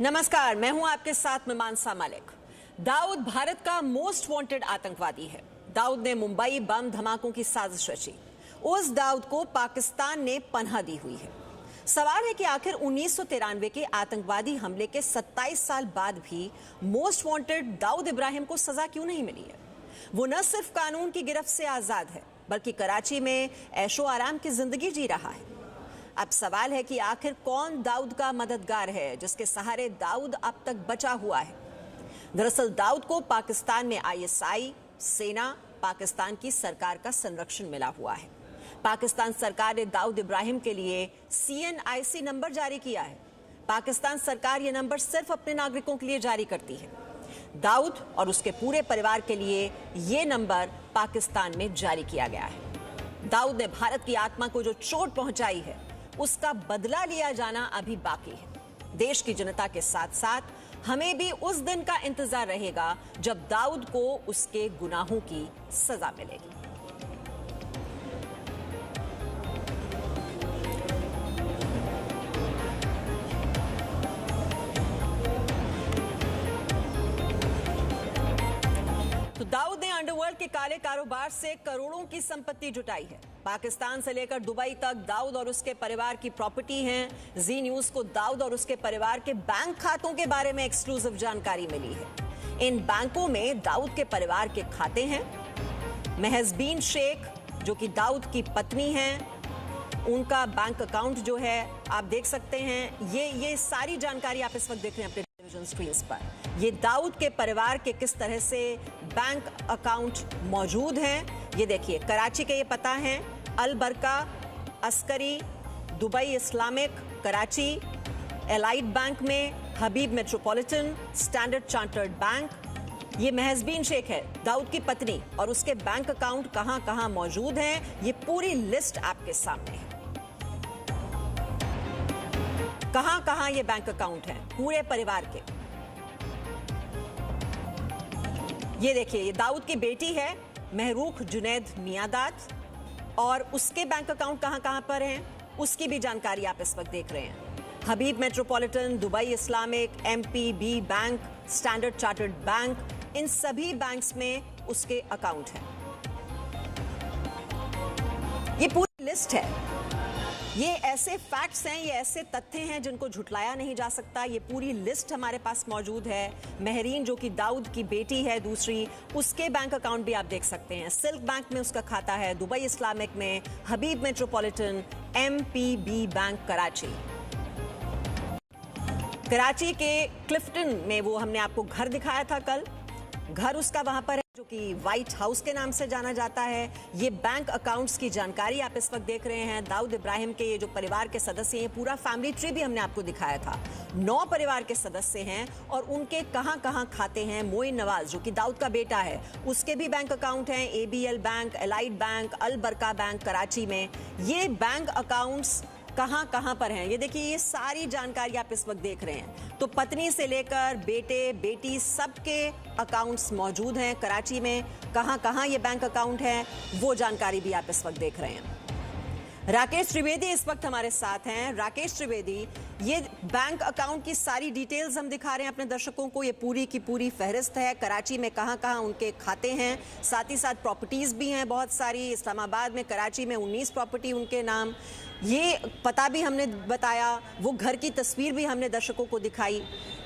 नमस्कार, मैं हूं आपके साथ में मानसा मलिक। दाऊद भारत का मोस्ट वांटेड आतंकवादी है। दाऊद ने मुंबई बम धमाकों की साजिश रची। उस दाऊद को पाकिस्तान ने पनाह दी हुई है। सवाल है कि आखिर 1993 के आतंकवादी हमले के 27 साल बाद भी मोस्ट वांटेड दाऊद इब्राहिम को सजा क्यों नहीं मिली है। वो न सिर्फ कानून की गिरफ्त से आजाद है, बल्कि कराची में ऐशो आराम की जिंदगी जी रहा है। अब सवाल है कि आखिर कौन दाऊद का मददगार है, जिसके सहारे दाऊद अब तक बचा हुआ है। दरअसल दाऊद को पाकिस्तान में आईएसआई, सेना, पाकिस्तान की सरकार का संरक्षण मिला हुआ है। पाकिस्तान सरकार ने दाऊद इब्राहिम के लिए CNIC नंबर जारी किया है। पाकिस्तान सरकार ये नंबर सिर्फ अपने नागरिकों के लिए जारी करती है। दाऊद और उसके पूरे परिवार के लिए ये नंबर पाकिस्तान में जारी किया गया है। दाऊद ने भारत की आत्मा को जो चोट पहुंचाई है, उसका बदला लिया जाना अभी बाकी है। देश की जनता के साथ साथ हमें भी उस दिन का इंतजार रहेगा जब दाऊद को उसके गुनाहों की सजा मिलेगी। तो दाऊद ने अंडरवर्ल्ड के काले कारोबार से करोड़ों की संपत्ति जुटाई है। पाकिस्तान से लेकर दुबई तक दाऊद और उसके परिवार की प्रॉपर्टी है। जी न्यूज को दाऊद और उसके परिवार के बैंक खातों के बारे में एक्सक्लूसिव जानकारी मिली है। इन बैंकों में दाऊद के परिवार के खाते हैं। महजबीन शेख, जो कि दाऊद की पत्नी हैं, उनका बैंक अकाउंट जो है आप देख सकते हैं। ये सारी जानकारी आप इस वक्त देख रहे हैं अपने टेलीविजन स्क्रीन पर। ये दाऊद के परिवार के किस तरह से बैंक अकाउंट मौजूद हैं। ये देखिए, कराची के ये पता है, Al Baraka, Askari, Dubai Islamic, Karachi, Allied bank में, Habib Metropolitan, Standard Chartered Bank. ये महजबीन शेख है, दाऊद की पत्नी, और उसके बैंक अकाउंट कहां कहां मौजूद हैं, ये पूरी लिस्ट आपके सामने है। कहां कहां ये बैंक अकाउंट हैं पूरे परिवार के। ये देखिए, ये दाऊद की बेटी है महरूख जुनैद मियादाद, और उसके बैंक अकाउंट कहां कहां पर हैं उसकी भी जानकारी आप इस वक्त देख रहे हैं। Habib Metropolitan, Dubai Islamic, MPB bank, Standard Chartered bank, इन सभी बैंक्स में उसके अकाउंट हैं। ये पूरी लिस्ट है। ये ऐसे फैक्ट्स हैं, ये ऐसे तथ्य हैं जिनको झुटलाया नहीं जा सकता। ये पूरी लिस्ट हमारे पास मौजूद है। महरीन, जो कि दाऊद की बेटी है दूसरी, उसके बैंक अकाउंट भी आप देख सकते हैं। सिल्क बैंक में उसका खाता है, दुबई इस्लामिक में, Habib Metropolitan, MPB bank Karachi. Karachi के क्लिफ्टन में वो हमने आपको घर दिखाया था कल। घर उसका वहां पर है, जो कि व्हाइट हाउस के नाम से जाना जाता है। ये बैंक अकाउंट्स की जानकारी आप इस वक्त देख रहे हैं। दाऊद इब्राहिम के ये जो परिवार के सदस्य हैं, पूरा फैमिली ट्री भी हमने आपको दिखाया था। 9 परिवार के सदस्य हैं और उनके कहां कहां खाते हैं। मोइन नवाज, जो कि दाऊद का बेटा है, उसके भी बैंक अकाउंट हैं। ABL बैंक, एलाइट बैंक, अल बरका बैंक कराची में। ये बैंक अकाउंट्स कहां कहां पर हैं, ये देखिए, ये सारी जानकारी आप इस वक्त देख रहे हैं। तो पत्नी से लेकर बेटे, बेटी, सबके अकाउंट्स मौजूद हैं कराची में। कहां कहां ये बैंक अकाउंट हैं, वो जानकारी भी आप इस वक्त देख रहे हैं। राकेश त्रिवेदी इस वक्त हमारे साथ हैं। राकेश त्रिवेदी, ये बैंक अकाउंट की सारी डिटेल्स हम दिखा रहे हैं अपने दर्शकों को। ये पूरी की पूरी फहरिस्त है, कराची में कहां कहां उनके खाते हैं, साथ ही साथ प्रॉपर्टीज भी हैं बहुत सारी। इस्लामाबाद में, कराची में 19 प्रॉपर्टी उनके नाम। ये पता भी हमने बताया, वो घर की तस्वीर भी हमने दर्शकों को दिखाई।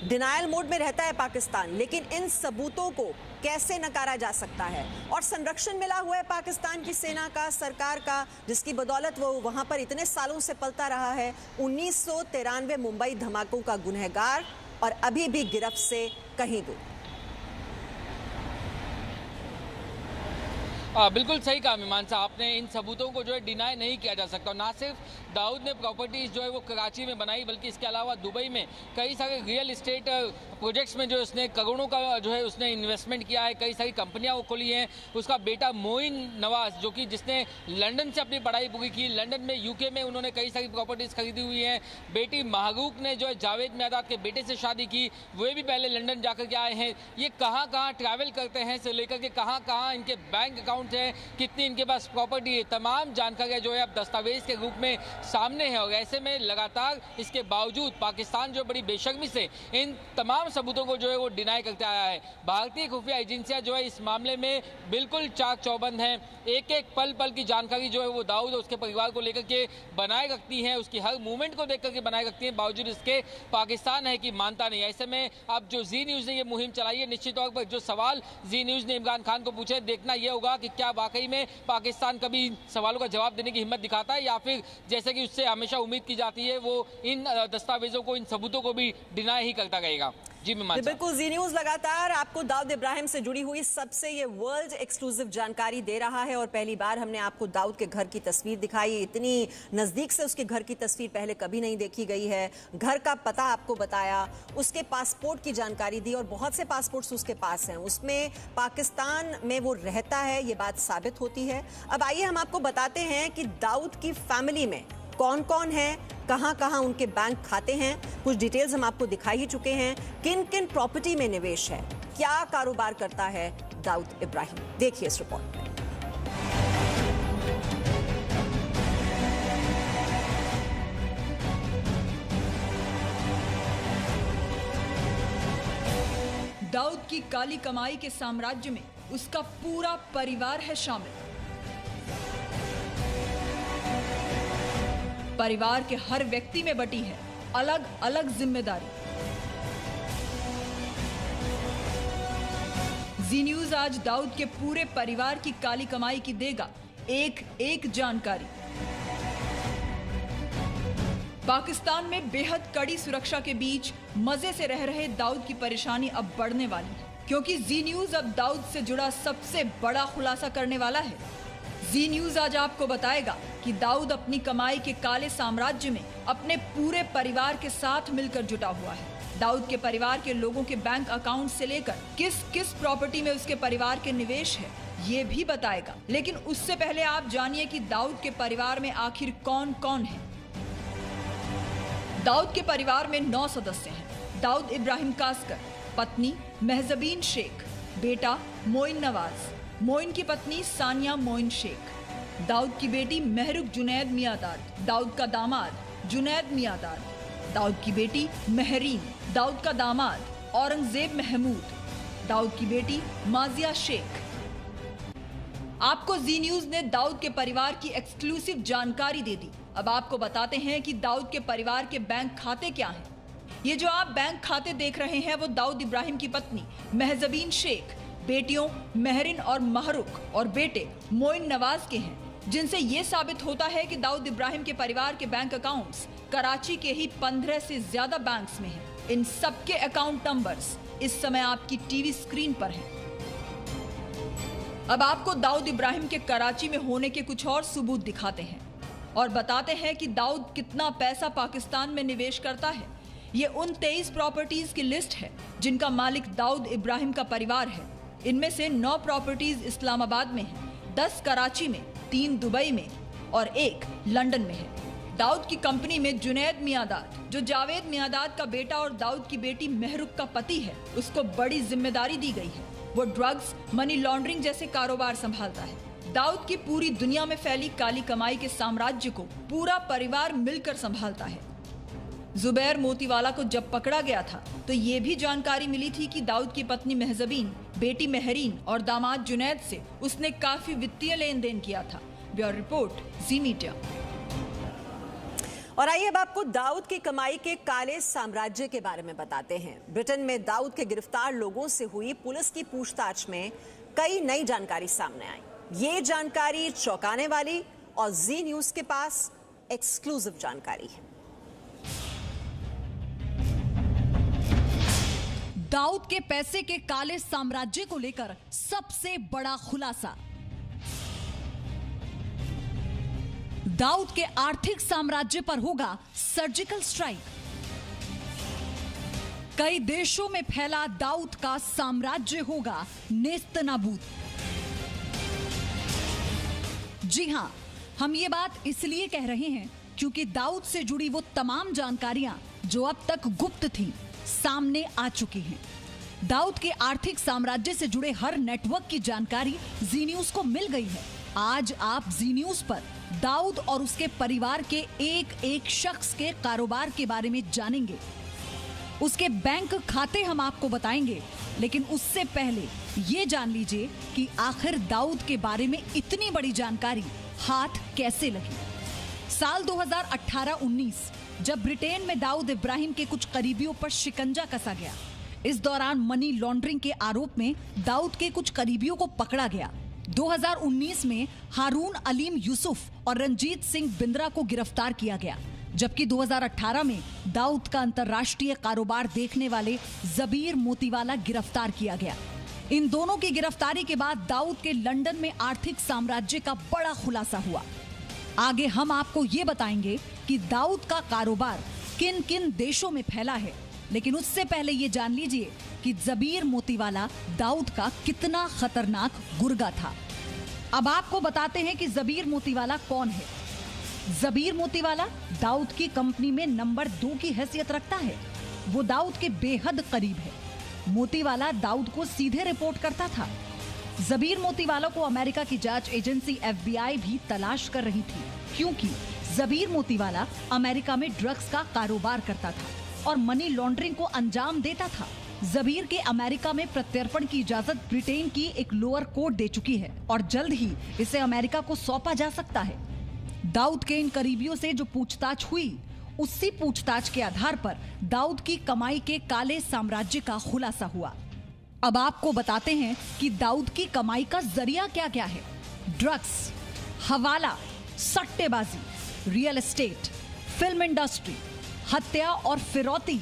डिनायल मोड में रहता है पाकिस्तान, लेकिन इन सबूतों को कैसे नकारा जा सकता है। और संरक्षण मिला हुआ है पाकिस्तान की सेना का, सरकार का, जिसकी बदौलत वो वहां पर इतने सालों से पलता रहा है। 1993 मुंबई धमाकों का गुनहगार, और अभी भी गिरफ्त से कहीं दूर। बिल्कुल सही कहा मीमांसा आपने। इन सबूतों को जो है डिनाई नहीं किया जा सकता। ना सिर्फ दाऊद ने प्रॉपर्टीज जो है वो कराची में बनाई, बल्कि इसके अलावा दुबई में कई सारे रियल इस्टेट प्रोजेक्ट्स में जो उसने करोड़ों का जो है उसने इन्वेस्टमेंट किया है। कई सारी कंपनियां वो खोली हैं। उसका बेटा मोइन नवाज, जो कि जिसने लंदन से अपनी पढ़ाई पूरी की, लंदन में, UK में उन्होंने कई सारी प्रॉपर्टीज खरीदी हुई हैं। बेटी महरूख ने जो है जावेद मियादाद के बेटे से शादी की, वे भी पहले लंदन जाकर के आए हैं। ये कहाँ कहाँ ट्रैवल करते हैं से लेकर के कहाँ कहाँ इनके बैंक अकाउंट अकाउंट है, कितनी इनके पास प्रॉपर्टी है, तमाम जानकारियाँ जो है अब दस्तावेज के रूप में सामने है। और ऐसे में लगातार इसके बावजूद पाकिस्तान जो बड़ी बेशर्मी से इन तमाम सबूतों को जो है वो डिनाई करते आया है। भारतीय खुफिया एजेंसियां जो है इस मामले में बिल्कुल चाक चौबंद हैं। एक एक पल पल की जानकारी जो है वो दाऊद और उसके परिवार को लेकर के बनाए रखती हैं, उसकी हर मूवमेंट को देख करके बनाए रखती हैं। बावजूद इसके पाकिस्तान है कि मानता नहीं। ऐसे में अब जो जी न्यूज़ ने ये मुहिम चलाई है, निश्चित तौर पर जो सवाल जी न्यूज़ ने इमरान खान को पूछे, देखना यह होगा कि क्या वाकई में पाकिस्तान कभी सवालों का जवाब देने की हिम्मत दिखाता है या फिर जैसे कि उससे हमेशा उम्मीद की जाती है वो इन दस्तावेजों को, इन सबूतों को भी डिनाई ही करता रहेगा। जी बिल्कुल, जी न्यूज़ लगातार आपको दाऊद इब्राहिम से जुड़ी हुई सबसे ये वर्ल्ड एक्सक्लूसिव जानकारी दे रहा है और पहली बार हमने आपको दाऊद के घर की तस्वीर दिखाई। इतनी नजदीक से उसके घर की तस्वीर पहले कभी नहीं देखी गई है। घर का पता आपको बताया, उसके पासपोर्ट की जानकारी दी और बहुत से पासपोर्ट्स उसके पास हैं, उसमें पाकिस्तान में वो रहता है, ये बात साबित होती है। अब आइए हम आपको बताते हैं कि दाऊद की फैमिली में कौन कौन है, कहां कहां उनके बैंक खाते हैं। कुछ डिटेल्स हम आपको दिखा ही चुके हैं। किन किन प्रॉपर्टी में निवेश है, क्या कारोबार करता है दाऊद इब्राहिम, देखिए इस रिपोर्ट में। दाऊद की काली कमाई के साम्राज्य में उसका पूरा परिवार है शामिल। परिवार के हर व्यक्ति में बटी है अलग अलग जिम्मेदारी। जी न्यूज़ आज दाऊद के पूरे परिवार की काली कमाई की देगा एक एक जानकारी। पाकिस्तान में बेहद कड़ी सुरक्षा के बीच मजे से रह रहे दाऊद की परेशानी अब बढ़ने वाली है, क्योंकि जी न्यूज़ अब दाऊद से जुड़ा सबसे बड़ा खुलासा करने वाला है। जी न्यूज़ आज आपको बताएगा कि दाऊद अपनी कमाई के काले साम्राज्य में अपने पूरे परिवार के साथ मिलकर जुटा हुआ है। दाऊद के परिवार के लोगों के बैंक अकाउंट से लेकर किस किस प्रॉपर्टी में उसके परिवार के निवेश है, ये भी बताएगा। लेकिन उससे पहले आप जानिए कि दाऊद के परिवार में आखिर कौन कौन है। दाऊद के परिवार में 9 सदस्य हैं। दाऊद इब्राहिम कासकर, पत्नी महजबीन शेख, बेटा मोइन नवाज, मोइन की पत्नी सानिया मोइन शेख, दाऊद की बेटी महरुख जुनैद मियादाद, दाऊद का दामाद जुनैद मियादाद, दाऊद की बेटी महरीन, दाऊद का दामाद औरंगजेब महमूद, दाऊद की बेटी माजिया शेख। आपको जी न्यूज़ ने दाऊद के परिवार की एक्सक्लूसिव जानकारी दे दी। अब आपको बताते हैं कि दाऊद के परिवार के बैंक खाते क्या हैं। ये जो आप बैंक खाते देख रहे हैं वो दाऊद इब्राहिम की पत्नी महजबीन शेख, बेटियों महरीन और महरुख और बेटे मोइन नवाज के हैं, जिनसे ये साबित होता है कि दाऊद इब्राहिम के परिवार के बैंक अकाउंट्स कराची के ही 15 से ज्यादा बैंक्स में हैं। इन सबके अकाउंट नंबर्स इस समय आपकी टीवी स्क्रीन पर हैं। अब आपको दाऊद इब्राहिम के कराची में होने के कुछ और सबूत दिखाते हैं और बताते हैं कि दाऊद कितना पैसा पाकिस्तान में निवेश करता है। ये उन 23 प्रॉपर्टीज की लिस्ट है जिनका मालिक दाऊद इब्राहिम का परिवार है। इनमें से 9 प्रॉपर्टीज इस्लामाबाद में हैं, 10 कराची में, 3 दुबई में और 1 लंदन में है। दाऊद की कंपनी में जुनैद मियादाद, जो जावेद मियादाद का बेटा और दाऊद की बेटी महरुख का पति है, उसको बड़ी जिम्मेदारी दी गई है। वो ड्रग्स, मनी लॉन्ड्रिंग जैसे कारोबार संभालता है। दाऊद की पूरी दुनिया में फैली काली कमाई के साम्राज्य को पूरा परिवार मिलकर संभालता है। जुबैर मोतीवाला को जब पकड़ा गया था तो ये भी जानकारी मिली थी कि दाऊद की पत्नी महजबीन, बेटी महरीन और दामाद जुनैद से उसने काफी वित्तीय लेन देन किया था। ब्यूरो रिपोर्ट, जी मीडिया। और आइए अब आपको दाऊद की कमाई के काले साम्राज्य के बारे में बताते हैं। ब्रिटेन में दाऊद के गिरफ्तार लोगों से हुई पुलिस की पूछताछ में कई नई जानकारी सामने आई। ये जानकारी चौंकाने वाली और जी न्यूज़ के पास एक्सक्लूसिव जानकारी है। दाऊद के पैसे के काले साम्राज्य को लेकर सबसे बड़ा खुलासा। दाऊद के आर्थिक साम्राज्य पर होगा सर्जिकल स्ट्राइक। कई देशों में फैला दाऊद का साम्राज्य होगा नेस्तनाबूद। जी हां, हम ये बात इसलिए कह रहे हैं क्योंकि दाऊद से जुड़ी वो तमाम जानकारियां जो अब तक गुप्त थीं, सामने आ चुकी हैं। दाऊद के आर्थिक साम्राज्य से जुड़े हर नेटवर्क की जानकारी जी न्यूज को मिल गई है। आज आप जी न्यूज पर दाऊद और उसके परिवार के एक एक शख्स के कारोबार के बारे में जानेंगे। उसके बैंक खाते हम आपको बताएंगे, लेकिन उससे पहले ये जान लीजिए कि आखिर दाऊद के बारे में इतनी बड़ी जानकारी हाथ कैसे लगी। साल 2018-19 जब ब्रिटेन में दाऊद इब्राहिम के कुछ करीबियों पर शिकंजा कसा गया। इस दौरान मनी लॉन्ड्रिंग के आरोप में दाऊद के कुछ करीबियों को पकड़ा गया। 2019 में हारून अलीम यूसुफ और रंजीत सिंह बिंद्रा को गिरफ्तार किया गया, जबकि 2018 में दाऊद का अंतर्राष्ट्रीय कारोबार देखने वाले जबीर मोतीवाला गिरफ्तार किया गया। इन दोनों की गिरफ्तारी के बाद दाऊद के लंदन में आर्थिक साम्राज्य का बड़ा खुलासा हुआ। आगे हम आपको ये बताएंगे कि दाऊद का कारोबार किन किन देशों में फैला है, लेकिन उससे पहले ये जान लीजिए कि जबीर मोतीवाला दाऊद का कितना खतरनाक गुर्गा था। अब आपको बताते हैं कि जबीर मोतीवाला कौन है। जबीर मोतीवाला दाऊद की कंपनी में नंबर 2 की हैसियत रखता है। वो दाऊद के बेहद करीब है। मोतीवाला दाऊद को सीधे रिपोर्ट करता था। जबीर मोतीवाला को अमेरिका की जांच एजेंसी FBI भी तलाश कर रही थी, क्योंकि जबीर मोतीवाला अमेरिका में ड्रग्स का कारोबार करता था और मनी लॉन्ड्रिंग को अंजाम देता था। जबीर के अमेरिका में प्रत्यर्पण की इजाजत ब्रिटेन की एक लोअर कोर्ट दे चुकी है और जल्द ही इसे अमेरिका को सौंपा जा सकता है। दाऊद के इन करीबियों से जो पूछताछ हुई, उसी पूछताछ के आधार पर दाऊद की कमाई के काले साम्राज्य का खुलासा हुआ। अब आपको बताते हैं कि दाऊद की कमाई का जरिया क्या क्या है। ड्रग्स, हवाला, सट्टेबाजी, रियल एस्टेट, फिल्म इंडस्ट्री, हत्या और फिरौती,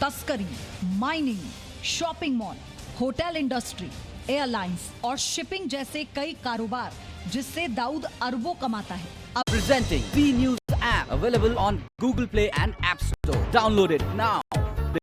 तस्करी, mining, shopping mall, hotel industry, airlines और शिपिंग जैसे कई कारोबार, जिससे दाऊद अरबों कमाता है। Presenting B News app, available on Google Play and App Store. Download it now.